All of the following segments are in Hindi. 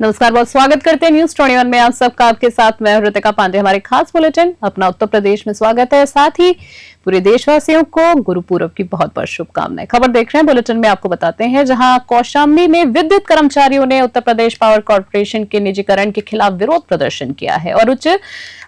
नमस्कार, बहुत स्वागत करते हैं न्यूज 21 में आप सबका। आपके साथ मैं ऋतिका पांडे। हमारे खास बुलेटिन अपना उत्तर प्रदेश में स्वागत है। साथ ही पूरे देशवासियों को गुरु पूरब की बहुत बहुत शुभकामनाएं। खबर देख रहे हैं, बुलेटिन में आपको बताते हैं जहां कौशाम्बी में विद्युत कर्मचारियों ने उत्तर प्रदेश पावर कॉर्पोरेशन के निजीकरण के खिलाफ विरोध प्रदर्शन किया है और उच्च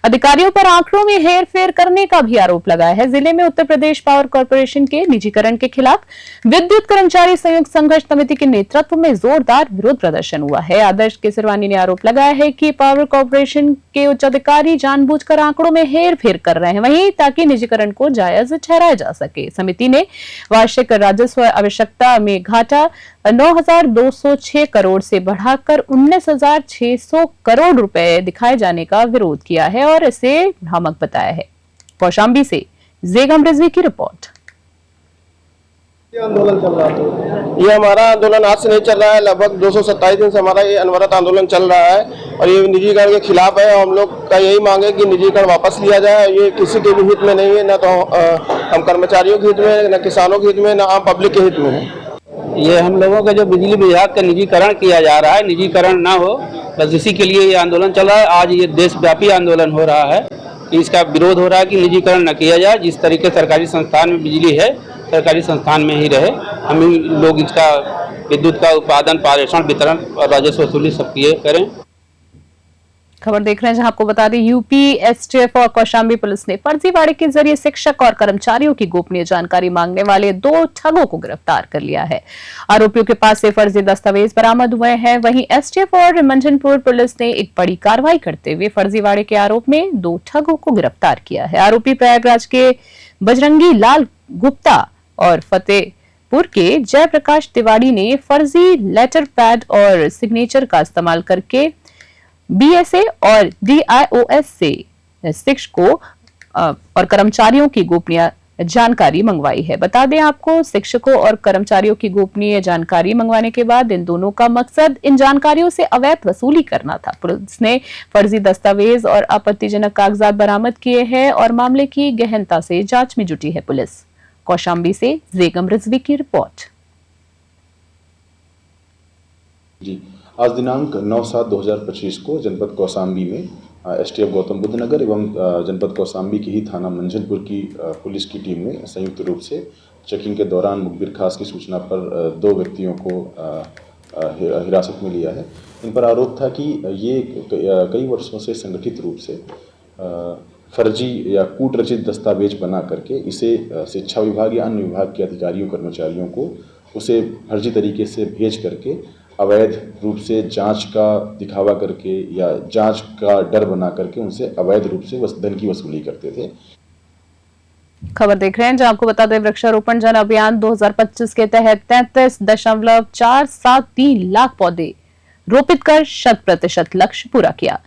अधिकारियों पर आंकड़ों में हेरफेर करने का भी आरोप लगाया है। जिले में उत्तर प्रदेश पावर कॉर्पोरेशन के निजीकरण के खिलाफ विद्युत कर्मचारी संयुक्त संघर्ष समिति के नेतृत्व में जोरदार विरोध प्रदर्शन हुआ है। आदर्श केसरवानी ने आरोप लगाया है कि पावर कॉर्पोरेशन के उच्च अधिकारी जानबूझकर आंकड़ों में हेरफेर कर रहे हैं, वहीं ताकि निजीकरण को जायज ठहराया जा सके। समिति ने वार्षिक राजस्व आवश्यकता में घाटा 9,206 करोड़ से बढ़ाकर 19,600 करोड़ रुपए दिखाए जाने का विरोध किया है और इसे भ्रामक बताया है। कौशाम्बी से जेगम रिजवी की रिपोर्ट। आंदोलन चल रहा है, ये हमारा आंदोलन आज से नहीं चल रहा है, लगभग 227 दिन से हमारा ये अनवरत आंदोलन चल रहा है और ये निजीकरण के खिलाफ है। हम लोग का यही मांग है कि निजीकरण वापस लिया जाए। ये किसी के भी हित में नहीं है, न तो हम कर्मचारियों के हित में, न किसानों के हित में, न आम पब्लिक के हित में है। ये हम लोगों का जो बिजली विभाग का निजीकरण किया जा रहा है, निजीकरण ना हो, बस इसी के लिए ये आंदोलन चल रहा है। आज ये देशव्यापी आंदोलन हो रहा है कि इसका विरोध हो रहा है कि निजीकरण न किया जाए। जिस तरीके सरकारी संस्थान में बिजली है, सरकारी संस्थान में ही रहे। हम लोग इसका विद्युत का उत्पादन, पारेषण, वितरण और राजस्व वसूली सब किए करें। खबर देख रहे हैं जहां आपको बता दें, यूपी एसटीएफ और कौशाम्बी पुलिस ने फर्जीवाड़े के जरिए शिक्षक और कर्मचारियों की गोपनीय जानकारी मांगने वाले 2 ठगों को गिरफ्तार कर लिया है। आरोपियों के पास से फर्जी दस्तावेज बरामद हुए हैं। वहीं एसटीएफ और मंझनपुर पुलिस ने एक बड़ी कार्रवाई करते हुए फर्जीवाड़े के आरोप में 2 ठगों को गिरफ्तार किया है। आरोपी प्रयागराज के बजरंगी लाल गुप्ता और फतेहपुर के जयप्रकाश तिवारी ने फर्जी लेटर पैड और सिग्नेचर का इस्तेमाल करके बीएसए और डीआईओएस से शिक्षकों और कर्मचारियों की गोपनीय जानकारी मंगवाई है। बता दें आपको, शिक्षकों और कर्मचारियों की गोपनीय जानकारी मंगवाने के बाद इन दोनों का मकसद इन जानकारियों से अवैध वसूली करना था। पुलिस ने फर्जी दस्तावेज और आपत्तिजनक कागजात बरामद किए हैं और मामले की गहनता से जांच में जुटी है पुलिस। कौशाम्बी से जेगम रिजवी की रिपोर्ट। जी, आज दिनांक 9/7/2025 को जनपद कौशाम्बी में एसटीएफ गौतम बुद्ध नगर एवं जनपद कौशाम्बी की ही थाना मंझनपुर की पुलिस की टीम ने संयुक्त रूप से चेकिंग के दौरान मुखबिर खास की सूचना पर 2 व्यक्तियों को हिरासत में लिया है। इन पर आरोप था कि ये कई वर्षों से संगठित रूप से फर्जी या कूट रचित दस्तावेज बना करके इसे शिक्षा विभाग या अन्य विभाग के अधिकारियों कर्मचारियों को उसे फर्जी तरीके से भेज करके अवैध रूप से जांच का दिखावा करके या जांच का डर बना करके उनसे अवैध रूप से धन की वसूली करते थे। खबर देख रहे हैं जहां आपको बता दें, वृक्षारोपण जन अभियान 2025 के तहत 33.473 लाख पौधे रोपित कर 100% लक्ष्य पूरा किया।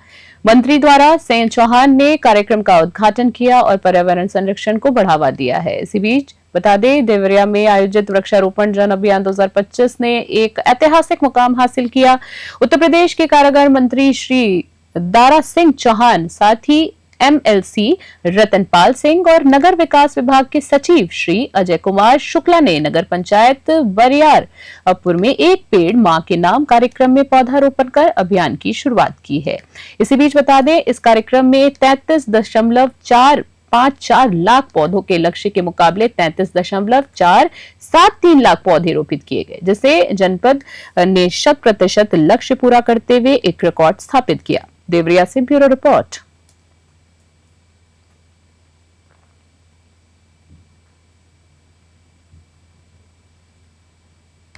मंत्री द्वारा सैन चौहान ने कार्यक्रम का उद्घाटन किया और पर्यावरण संरक्षण को बढ़ावा दिया है। इसी बीच बता दें, देवरिया में आयोजित वृक्षारोपण जन अभियान 2025 ने एक ऐतिहासिक मुकाम हासिल किया। उत्तर प्रदेश के कारागार मंत्री श्री दारा सिंह चौहान, साथ ही एमएलसी रतनपाल सिंह और नगर विकास विभाग के सचिव श्री अजय कुमार शुक्ला ने नगर पंचायत बरियारपुर में एक पेड़ मां के नाम कार्यक्रम में पौधारोपण कर अभियान की शुरुआत की है। इसी बीच बता दें, इस कार्यक्रम में 33.454 लाख पौधों के लक्ष्य के मुकाबले 33.473 लाख पौधे रोपित किए गए, जिससे जनपद ने 100% लक्ष्य पूरा करते हुए एक रिकॉर्ड स्थापित किया। देवरिया से ब्यूरो रिपोर्ट।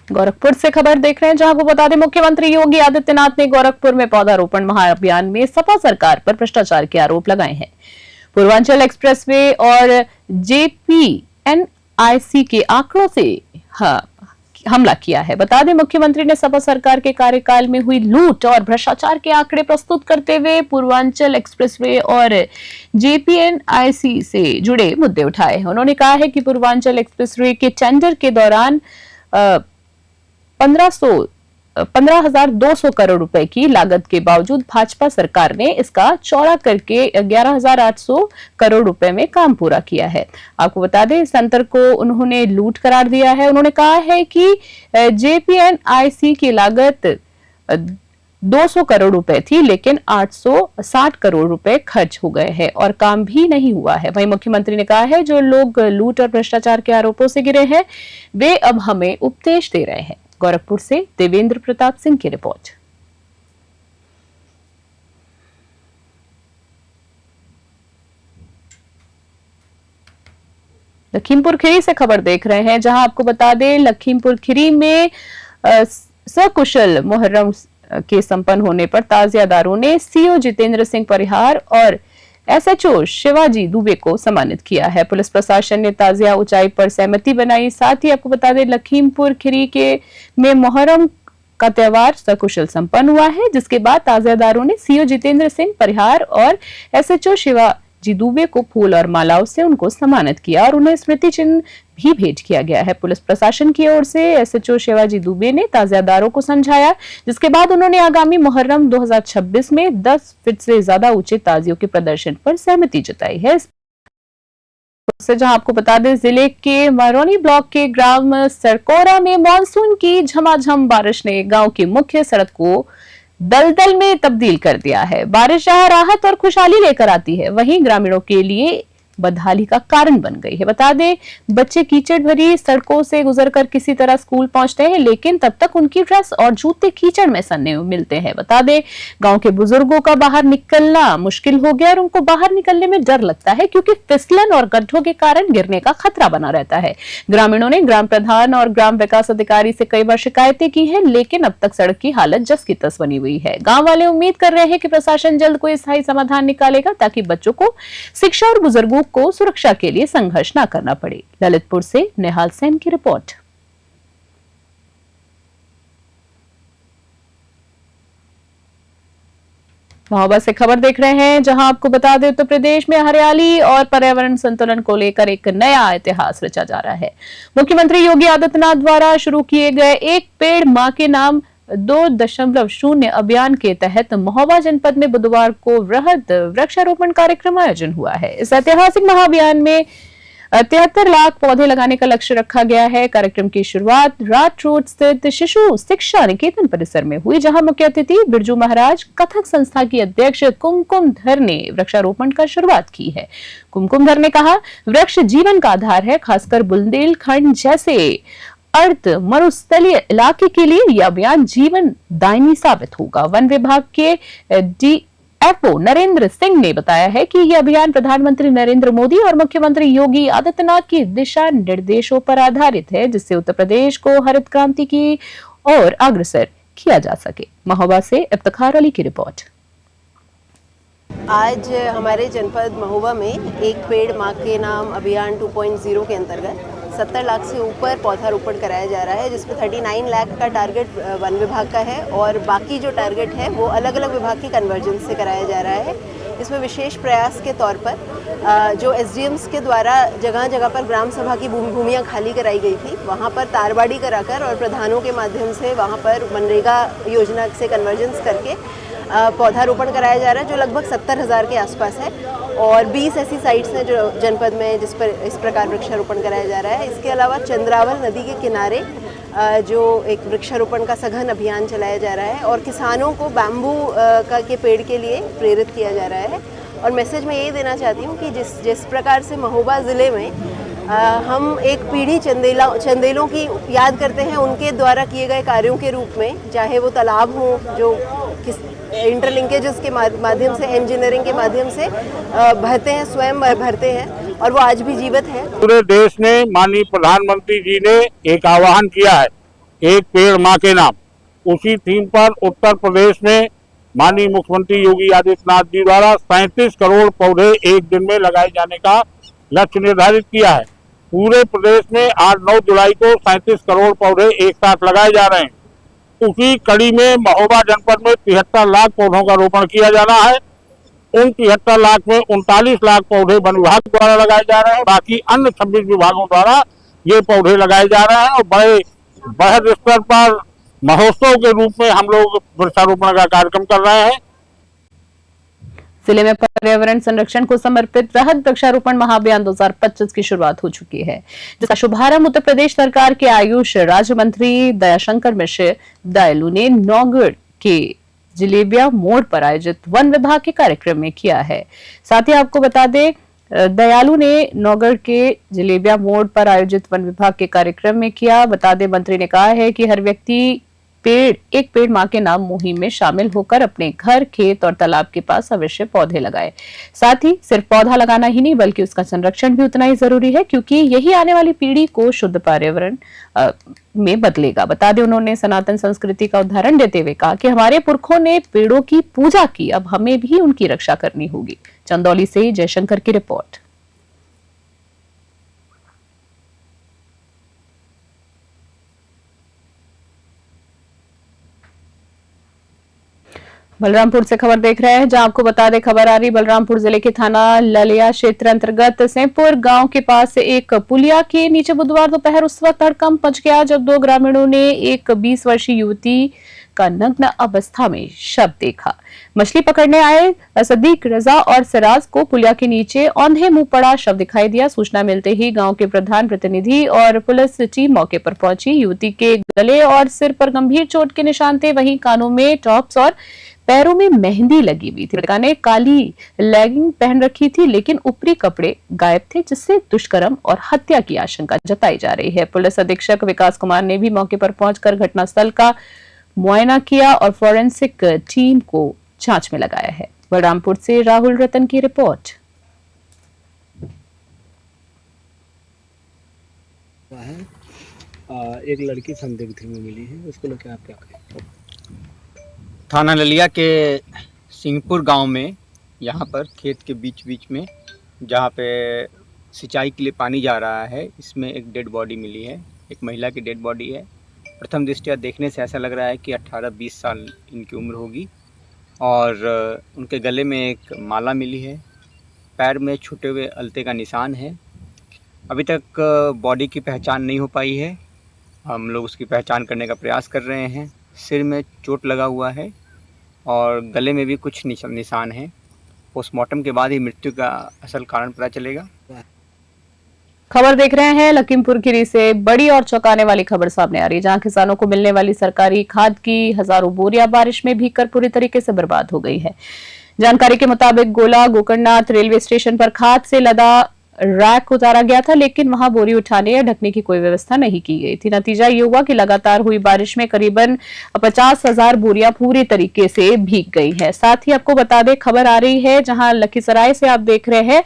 गोरखपुर से खबर देख रहे हैं जहां आपको बता दें, मुख्यमंत्री योगी आदित्यनाथ ने गोरखपुर में पौधारोपण महाअभियान में सपा सरकार पर भ्रष्टाचार के आरोप लगाए हैं। पूर्वांचल एक्सप्रेसवे और जेपीएनआईसी के आंकड़ों से हमला किया है। बता दें, मुख्यमंत्री ने सपा सरकार के कार्यकाल में हुई लूट और भ्रष्टाचार के आंकड़े प्रस्तुत करते हुए पूर्वांचल एक्सप्रेसवे और जेपीएनआईसी से जुड़े मुद्दे उठाए हैं। उन्होंने कहा है कि पूर्वांचल एक्सप्रेसवे के टेंडर के दौरान 15,200 करोड़ रुपए की लागत के बावजूद भाजपा सरकार ने इसका चौड़ा करके 11,800 करोड़ रुपए में काम पूरा किया है। आपको बता दें, इस अंतर को उन्होंने लूट करार दिया है। उन्होंने कहा है कि जेपीएनआईसी की लागत 200 करोड़ रुपए थी, लेकिन 860 करोड़ रुपए खर्च हो गए हैं और काम भी नहीं हुआ है। वहीं मुख्यमंत्री ने कहा है जो लोग लूट और भ्रष्टाचार के आरोपों से गिरे हैं वे अब हमें उपदेश दे रहे हैं। गोरखपुर से देवेंद्र प्रताप सिंह की रिपोर्ट। लखीमपुर खीरी से खबर देख रहे हैं, जहां आपको बता दें लखीमपुर खीरी में सकुशल मुहर्रम के संपन्न होने पर ताजियादारों ने सीओ जितेंद्र सिंह परिहार और एसएचओ शिवाजी दुबे को सम्मानित किया है। पुलिस प्रशासन ने ताजिया ऊंचाई पर सहमति बनाई। साथ ही आपको बता दें लखीमपुर खीरी के में मुहर्रम का त्योहार सकुशल संपन्न हुआ है, जिसके बाद ताजियादारों ने सीओ जितेंद्र सिंह परिहार और एसएचओ शिवाजी दुबे को फूल और मालाओं से उनको सम्मानित किया और उन्हें स्मृति चिन्ह भी भेंट किया गया है। पुलिस प्रशासन की ओर से एसएचओ शिवाजी दुबे ने ताजियादारों को समझाया, जिसके बाद उन्होंने आगामी मुहर्रम 2026 में 10 फीट से ज्यादा ऊंचे ताजियों के प्रदर्शन पर सहमति जताई है। जहां आपको बता दें जिले के मारोनी ब्लॉक के ग्राम सरकोरा में मानसून की झमाझम बारिश ने गांव की मुख्य सड़क को दलदल में तब्दील कर दिया है। बारिश जहां राहत और खुशहाली लेकर आती है, वहीं ग्रामीणों के लिए बदहाली का कारण बन गई है। बता दें बच्चे कीचड़ भरी सड़कों से गुजरकर किसी तरह स्कूल पहुंचते हैं, लेकिन तब तक उनकी ड्रेस और जूते कीचड़ में सने मिलते हैं। बता दें गांव के बुजुर्गों का बाहर निकलना मुश्किल हो गया और उनको बाहर निकलने में डर लगता है, क्योंकि फिसलन और गड्ढों के कारण गिरने का खतरा बना रहता है। ग्रामीणों ने ग्राम प्रधान और ग्राम विकास अधिकारी से कई बार शिकायतें की है, लेकिन अब तक सड़क की हालत जस की तस बनी हुई है। गाँव वाले उम्मीद कर रहे हैं कि प्रशासन जल्द कोई स्थायी समाधान निकालेगा, ताकि बच्चों को शिक्षा और बुजुर्गों को सुरक्षा के लिए संघर्ष न करना पड़े। ललितपुर से निहाल सेन की रिपोर्ट। महोबा से खबर देख रहे हैं, जहां आपको बता दें उत्तर प्रदेश में हरियाली और पर्यावरण संतुलन को लेकर एक नया इतिहास रचा जा रहा है। मुख्यमंत्री योगी आदित्यनाथ द्वारा शुरू किए गए एक पेड़ मां के नाम 2.0 अभियान के तहत महोबा जनपद में बुधवार को वृहद वृक्षारोपण कार्यक्रम आयोजन हुआ है। इस ऐतिहासिक महाअभियान में 73 लाख पौधे लगाने का लक्ष्य रखा गया है। कार्यक्रम की शुरुआत राट रोड स्थित शिशु शिक्षा निकेतन परिसर में हुई, जहां मुख्य अतिथि बिरजू महाराज कथक संस्था की अध्यक्ष कुमकुम धर ने वृक्षारोपण का शुरुआत की है। कुमकुम धर ने कहा, वृक्ष जीवन का आधार है, खासकर बुंदेलखंड जैसे अर्ध मरुस्थलीय इलाके के लिए यह अभियान जीवन दायनी साबित होगा। वन विभाग के डीएफओ नरेंद्र सिंह ने बताया है कि यह अभियान प्रधानमंत्री नरेंद्र मोदी और मुख्यमंत्री योगी आदित्यनाथ की दिशा निर्देशों पर आधारित है, जिससे उत्तर प्रदेश को हरित क्रांति की ओर अग्रसर किया जा सके। महोबा से इफ्तिखार अली की रिपोर्ट। आज हमारे जनपद महोबा में एक पेड़ मां के नाम अभियान 2.0 के अंतर्गत 70 लाख से ऊपर पौधारोपण कराया जा रहा है, जिसमें 39 लाख का टारगेट वन विभाग का है और बाकी जो टारगेट है वो अलग अलग विभाग की कन्वर्जेंस से कराया जा रहा है। इसमें विशेष प्रयास के तौर पर जो एसडीएम्स के द्वारा जगह जगह पर ग्राम सभा की भूमियां खाली कराई गई थी, वहां पर तारबाड़ी कराकर और प्रधानों के माध्यम से वहां पर मनरेगा योजना से कन्वर्जेंस करके पौधारोपण कराया जा रहा है, जो लगभग 70,000 के आसपास है और 20 ऐसी साइट्स हैं जो जनपद में जिस पर इस प्रकार वृक्षारोपण कराया जा रहा है। इसके अलावा चंद्रावल नदी के किनारे जो एक वृक्षारोपण का सघन अभियान चलाया जा रहा है और किसानों को बैम्बू के पेड़ के लिए प्रेरित किया जा रहा है। और मैसेज मैं ये देना चाहती हूँ कि जिस प्रकार से महोबा ज़िले में हम एक पीढ़ी चंदेलों की याद करते हैं, उनके द्वारा किए गए कार्यों के रूप में, चाहे वो तालाब हों जो इंटरलिंकेजेस के माध्यम से, इंजीनियरिंग के माध्यम से भरते हैं, स्वयं भरते हैं और वो आज भी जीवित है। पूरे देश ने माननीय प्रधानमंत्री जी ने एक आह्वान किया है, एक पेड़ मां के नाम। उसी थीम पर उत्तर प्रदेश में माननीय मुख्यमंत्री योगी आदित्यनाथ जी द्वारा 37 करोड़ पौधे एक दिन में लगाए जाने का लक्ष्य निर्धारित किया है। पूरे प्रदेश में 8-9 जुलाई को 37 करोड़ पौधे एक साथ लगाए जा रहे हैं। उसी कड़ी में महोबा जनपद में 73 लाख पौधों का रोपण किया जाना है। उन 73 लाख में 39 लाख पौधे वन विभाग द्वारा लगाए जा रहे हैं, बाकी अन्य 26 विभागों द्वारा ये पौधे लगाए जा रहे हैं और बड़े बृहद स्तर पर महोत्सव के रूप में हम लोग वृक्षारोपण का कार्यक्रम कर रहे हैं। जिले में पर्यावरण संरक्षण को समर्पित वृहद वृक्षारोपण महाअभियान 2025 की शुरुआत हो चुकी है, जिसका शुभारंभ उत्तर प्रदेश सरकार के आयुष राज्य मंत्री दयाशंकर मिश्र दयालु ने नौगढ़ के जलेबिया मोड़ पर आयोजित वन विभाग के कार्यक्रम में किया है। साथ ही आपको बता दें, दयालु ने नौगढ़ के जलेबिया मोड़ पर आयोजित वन विभाग के कार्यक्रम में किया। बता दें, मंत्री ने कहा है कि हर व्यक्ति एक पेड़ मां के नाम मुहिम में शामिल होकर अपने घर, खेत और तालाब के पास अवश्य पौधे लगाए। साथ ही सिर्फ पौधा लगाना ही नहीं बल्कि उसका संरक्षण भी उतना ही जरूरी है, क्योंकि यही आने वाली पीढ़ी को शुद्ध पर्यावरण में बदलेगा। बता दें, उन्होंने सनातन संस्कृति का उदाहरण देते हुए कहा कि हमारे पुरखों ने पेड़ों की पूजा की, अब हमें भी उनकी रक्षा करनी होगी। चंदौली से जयशंकर की रिपोर्ट। बलरामपुर से खबर देख रहे हैं, जहां आपको बता दें, खबर आ रही बलरामपुर जिले के थाना ललिया क्षेत्र अंतर्गत सेमपुर गांव के पास एक पुलिया के नीचे बुधवार दोपहर उस वक्त हड़कंप मच गया जब दो ग्रामीणों ने एक 20 वर्षीय युवती का नग्न अवस्था में शव देखा। मछली पकड़ने आए सदीक, रजा और सिराज को पुलिया के नीचे औंधे मुंह पड़ा शव दिखाई दिया। सूचना मिलते ही गांव के प्रधान प्रतिनिधि और पुलिस टीम मौके पर पहुंची। युवती के गले और सिर पर गंभीर चोट के निशान थे, वहीं कानों में टॉप्स और पैरों में मेहंदी लगी हुई थी। लड़का ने काली लेगिंग पहन रखी थी, लेकिन ऊपरी कपड़े गायब थे, जिससे दुष्कर्म और हत्या की आशंका जताई जा रही है। पुलिस अधीक्षक विकास कुमार ने भी मौके पर पहुंचकर घटनास्थल का मुआयना किया और फॉरेंसिक टीम को जांच में लगाया है। बलरामपुर से राहुल रतन की रिपोर्ट। एक लड़की संदिग्ध में मिली है, उसको लेकर आप क्या कहें? थाना ललिया के सिंहपुर गांव में, यहाँ पर खेत के बीच बीच में जहाँ पे सिंचाई के लिए पानी जा रहा है, इसमें एक डेड बॉडी मिली है। एक महिला की डेड बॉडी है। प्रथम दृष्टया देखने से ऐसा लग रहा है कि 18-20 साल इनकी उम्र होगी और उनके गले में एक माला मिली है। पैर में छूटे हुए अलते का निशान है। अभी तक बॉडी की पहचान नहीं हो पाई है। हम लोग उसकी पहचान करने का प्रयास कर रहे हैं। सिर में चोट लगा हुआ है और गले में भी कुछ निशान है। पोस्टमार्टम के बाद ही मृत्यु का असल कारण पता चलेगा। खबर देख रहे हैं, लखीमपुर खीरी से बड़ी और चौंकाने वाली खबर सामने आ रही है, जहां किसानों को मिलने वाली सरकारी खाद की हजारों बोरियां बारिश में भीगकर पूरी तरीके से बर्बाद हो गई है। जानकारी के मुताबिक गोला गोकर्णनाथ रेलवे स्टेशन पर खाद से लदा रैक उतारा गया था, लेकिन वहां बोरी उठाने या ढकने की कोई व्यवस्था नहीं की गई थी। नतीजा ये हुआ कि लगातार हुई बारिश में करीबन 50,000 बोरियां पूरी तरीके से भीग गई हैं। साथ ही आपको बता दें, खबर आ रही है जहां लखीसराय से आप देख रहे हैं,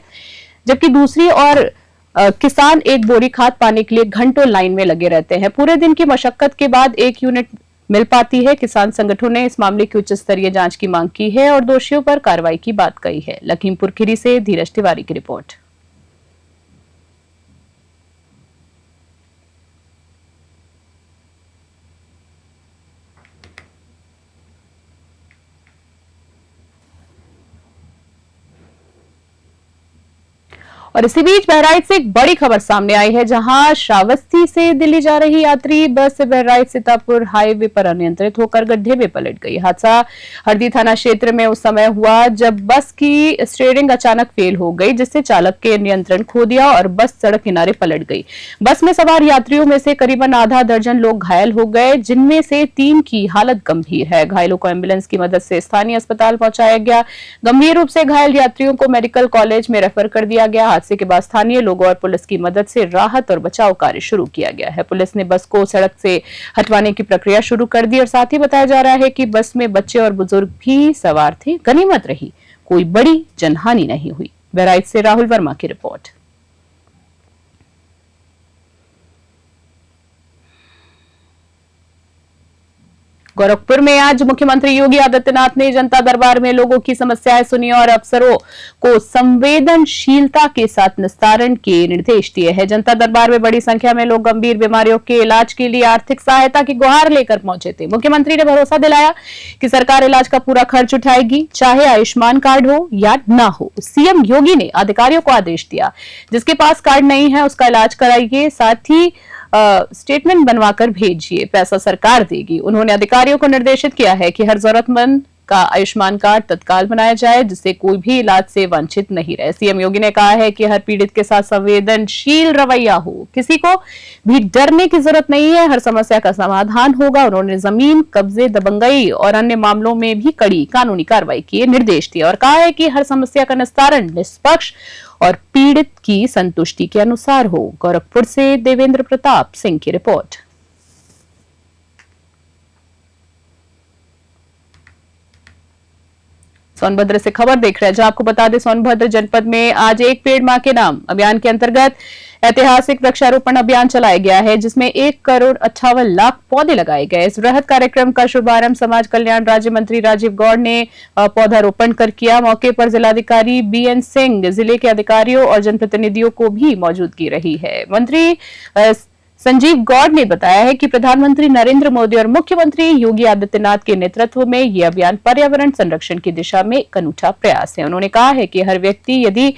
जबकि दूसरी और किसान एक बोरी खाद पाने के लिए घंटों लाइन में लगे रहते हैं। पूरे दिन की मशक्कत के बाद एक यूनिट मिल पाती है। किसान संगठनों ने इस मामले की उच्च स्तरीय जांच की मांग की है और दोषियों पर कार्रवाई की बात कही है। लखीमपुर खीरी से धीरज तिवारी की रिपोर्ट। और इसी बीच बहराइच से एक बड़ी खबर सामने आई है, जहां श्रावस्ती से दिल्ली जा रही यात्री बस बहराइच सीतापुर हाईवे पर अनियंत्रित होकर गड्ढे में पलट गई। हादसा हरदी थाना क्षेत्र में उस समय हुआ जब बस की स्टीयरिंग अचानक फेल हो गई, जिससे चालक के नियंत्रण खो दिया और बस सड़क किनारे पलट गई। बस में सवार यात्रियों में से करीबन आधा दर्जन लोग घायल हो गए, जिनमें से 3 की हालत गंभीर है। घायलों को एम्बुलेंस की मदद से स्थानीय अस्पताल पहुंचाया गया। गंभीर रूप से घायल यात्रियों को मेडिकल कॉलेज में रेफर कर दिया गया। हादसे के बाद स्थानीय लोगों और पुलिस की मदद से राहत और बचाव कार्य शुरू किया गया है। पुलिस ने बस को सड़क से हटवाने की प्रक्रिया शुरू कर दी और साथ ही बताया जा रहा है कि बस में बच्चे और बुजुर्ग भी सवार थे। गनीमत रही, कोई बड़ी जनहानि नहीं हुई। बहराइच से राहुल वर्मा की रिपोर्ट। गोरखपुर में आज मुख्यमंत्री योगी आदित्यनाथ ने जनता दरबार में लोगों की समस्याएं सुनी और अफसरों को संवेदनशीलता के साथ निस्तारण के निर्देश दिए हैं। जनता दरबार में बड़ी संख्या में लोग गंभीर बीमारियों के इलाज के लिए आर्थिक सहायता की गुहार लेकर पहुंचे थे। मुख्यमंत्री ने भरोसा दिलाया कि सरकार इलाज का पूरा खर्च उठाएगी, चाहे आयुष्मान कार्ड हो या ना हो। सीएम योगी ने अधिकारियों को आदेश दिया, जिसके पास कार्ड नहीं है उसका इलाज कराइए, साथ ही स्टेटमेंट बनवाकर भेजिए, पैसा सरकार देगी। उन्होंने अधिकारियों को निर्देशित किया है कि हर जरूरतमंद का आयुष्मान कार्ड तत्काल बनाया जाए, जिससे कोई भी इलाज से वंचित नहीं रहे। सीएम योगी ने कहा है कि हर पीड़ित के साथ संवेदनशील रवैया हो, किसी को भी डरने की जरूरत नहीं है, हर समस्या का समाधान होगा। उन्होंने जमीन कब्जे, दबंगई और अन्य मामलों में भी कड़ी कानूनी कार्रवाई के निर्देश दिए और कहा है कि हर समस्या का निस्तारण निष्पक्ष और पीड़ित की संतुष्टि के अनुसार हो। गोरखपुर से देवेंद्र प्रताप सिंह की रिपोर्ट। सोनभद्र से खबर देख रहे हैं, जहां आपको बता दें सोनभद्र जनपद में आज एक पेड़ मां के नाम अभियान के अंतर्गत ऐतिहासिक वृक्षारोपण अभियान चलाया गया है, जिसमें 1,58,00,000 पौधे लगाए गए। इस वृहद कार्यक्रम का शुभारंभ समाज कल्याण राज्य मंत्री राजीव गौड़ ने पौधारोपण कर किया। मौके पर जिलाधिकारी बीएन सिंह, जिले के अधिकारियों और जनप्रतिनिधियों को भी मौजूदगी रही है। मंत्री संजीव गौड़ ने बताया है कि प्रधानमंत्री नरेंद्र मोदी और मुख्यमंत्री योगी आदित्यनाथ के नेतृत्व में यह अभियान पर्यावरण संरक्षण की दिशा में एक अनूठा प्रयास है। उन्होंने कहा है कि हर व्यक्ति यदि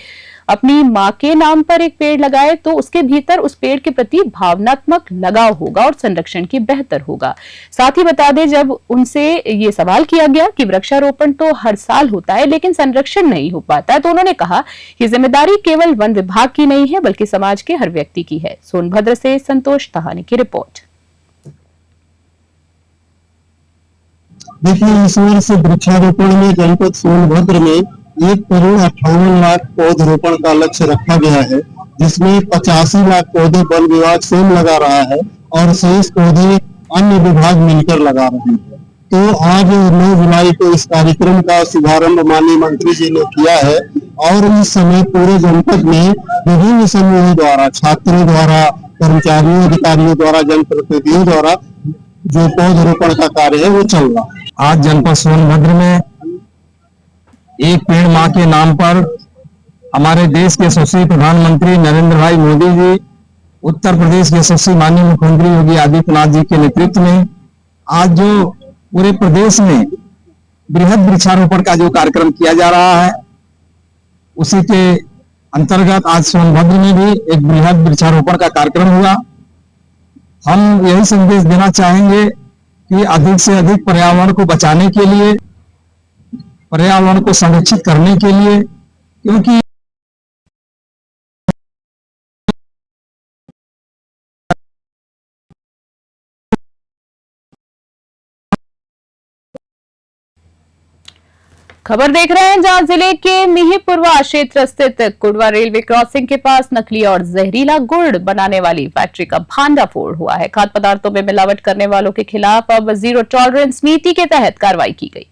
अपनी मां के नाम पर एक पेड़ लगाए तो उसके भीतर उस पेड़ के प्रति भावनात्मक लगाव होगा और संरक्षण की बेहतर होगा। साथ ही बता दें, जब उनसे ये सवाल किया गया कि वृक्षारोपण तो हर साल होता है लेकिन संरक्षण नहीं हो पाता है, तो उन्होंने कहा कि जिम्मेदारी केवल वन विभाग की नहीं है बल्कि समाज के हर व्यक्ति की है। सोनभद्र से संतोष तहानी की रिपोर्ट। देखिए, इस वर्ष वृक्षारोपण में जनपद सोनभद्र में 1,58,00,000 पौधरोपण का लक्ष्य रखा गया है, जिसमें 85 लाख पौधे वन विभाग स्वयं लगा रहा है और शेष पौधे अन्य विभाग मिलकर लगा रहे हैं। तो आज 9 जुलाई को इस कार्यक्रम का शुभारंभ माननीय मंत्री जी ने किया है और इस समय पूरे जनपद में विभिन्न समूहों द्वारा, छात्रों द्वारा, कर्मचारियों, अधिकारियों द्वारा, जनप्रतिनिधियों द्वारा जो पौधरोपण का कार्य है वो चल रहा है। आज जनपद सोनभद्र में एक पेड़ मां के नाम पर हमारे देश के यशस्वी प्रधानमंत्री नरेंद्र भाई मोदी जी, उत्तर प्रदेश के यशस्वी माननीय मुख्यमंत्री योगी आदित्यनाथ जी के नेतृत्व में आज जो पूरे प्रदेश में बृहद वृक्षारोपण का जो कार्यक्रम किया जा रहा है, उसी के अंतर्गत आज सोनभद्र में भी एक बृहद वृक्षारोपण का कार्यक्रम हुआ। हम यही संदेश देना चाहेंगे कि अधिक से अधिक पर्यावरण को बचाने के लिए, पर्यावरण को संरक्षित करने के लिए, क्योंकि खबर देख रहे हैं, जहां जिले के मिहीपुरवा क्षेत्र स्थित कुड़वा रेलवे क्रॉसिंग के पास नकली और जहरीला गुड़ बनाने वाली फैक्ट्री का भांडाफोड़ हुआ है। खाद्य पदार्थों में मिलावट करने वालों के खिलाफ अब जीरो टॉलरेंस नीति के तहत कार्रवाई की गई।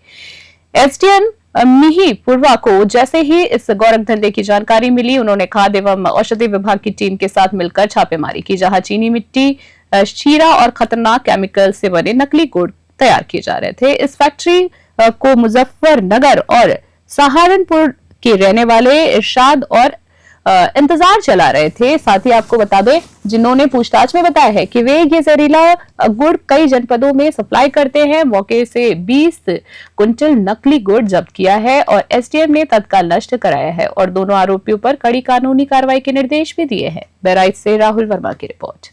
एसडीएम मिहीपुरवा को जैसे ही इस गौरख धंधे की जानकारी मिली, उन्होंने खाद्य एवं औषधि विभाग की टीम के साथ मिलकर छापेमारी की, जहां चीनी मिट्टी, शीरा और खतरनाक केमिकल से बने नकली गुड़ तैयार किए जा रहे थे। इस फैक्ट्री को मुजफ्फरनगर और सहारनपुर के रहने वाले इरशाद और इंतजार चला रहे थे। साथ ही आपको बता दें, जिन्होंने पूछताछ में बताया है कि वे ये जहरीला गुड़ कई जनपदों में सप्लाई करते हैं। मौके से 20 क्विंटल नकली गुड़ जब्त किया है और एसडीएम ने तत्काल नष्ट कराया है और दोनों आरोपियों पर कड़ी कानूनी कार्रवाई के निर्देश भी दिए हैं। बहराइच से राहुल वर्मा की रिपोर्ट।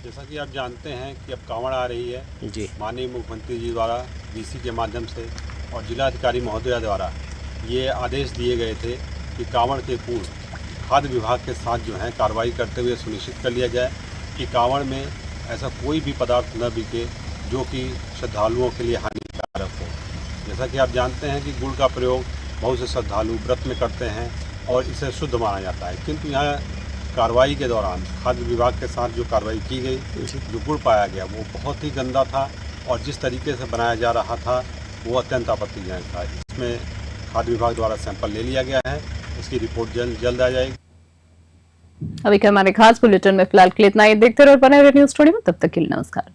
जैसा कि आप जानते हैं कि अब कांवड़ आ रही है जी, माननीय मुख्यमंत्री जी द्वारा डीसी के माध्यम से और जिलाधिकारी महोदया द्वारा ये आदेश दिए गए थे कि कांवड़ के पूर्व खाद्य विभाग के साथ जो है कार्रवाई करते हुए सुनिश्चित कर लिया जाए कि कांवड़ में ऐसा कोई भी पदार्थ न बिके जो कि श्रद्धालुओं के लिए हानिकारक हो। जैसा कि आप जानते हैं कि गुड़ का प्रयोग बहुत से श्रद्धालु व्रत में करते हैं और इसे शुद्ध माना जाता है, किंतु यहाँ कार्रवाई के दौरान खाद्य विभाग के साथ जो कार्रवाई की गई, जो गुड़ पाया गया वो बहुत ही गंदा था और जिस तरीके से बनाया जा रहा था वो अत्यंत आपत्तिजनक था। इसमें खाद्य विभाग द्वारा सैंपल ले लिया गया है, इसकी रिपोर्ट जल्द आ जाएगी। अभी के हमारे खास बुलेटिन में फिलहाल के लिए इतना ही। देखते रहो बने रहिए न्यूज़ 20 में, तब तक के लिए नमस्कार।